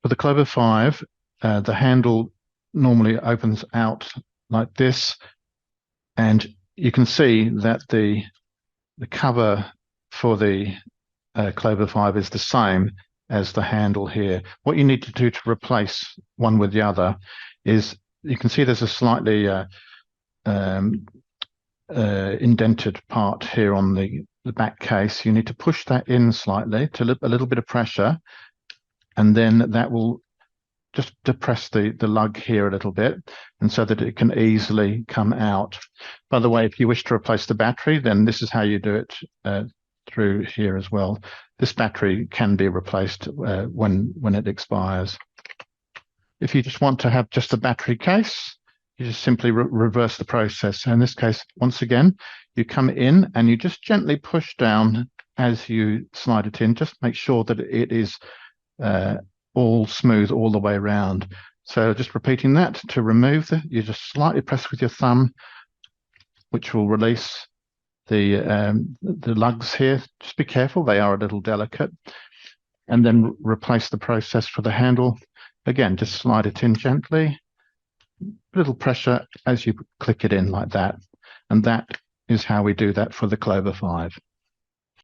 For the Clover 5, the handle normally opens out like this, and you can see that the cover for the Clover 5 is the same as the handle here. What you need to do to replace one with the other is, you can see there's a slightly indented part here on the back case. You need to push that in slightly to a little bit of pressure, and then that will just depress the lug here a little bit, and so that it can easily come out. By the way, if you wish to replace the battery, then this is how you do it through here as well. This battery can be replaced when it expires. If you just want to have just a battery case, you just simply reverse the process. In this case, once again, you come in and you just gently push down as you slide it in. Just make sure that it is all smooth all the way around. So just repeating that, to remove you just slightly press with your thumb, which will release the lugs here. Just be careful, they are a little delicate. And then replace the process for the handle. Again, just slide it in gently, a little pressure as you click it in like that. And that is how we do that for the Clover 5.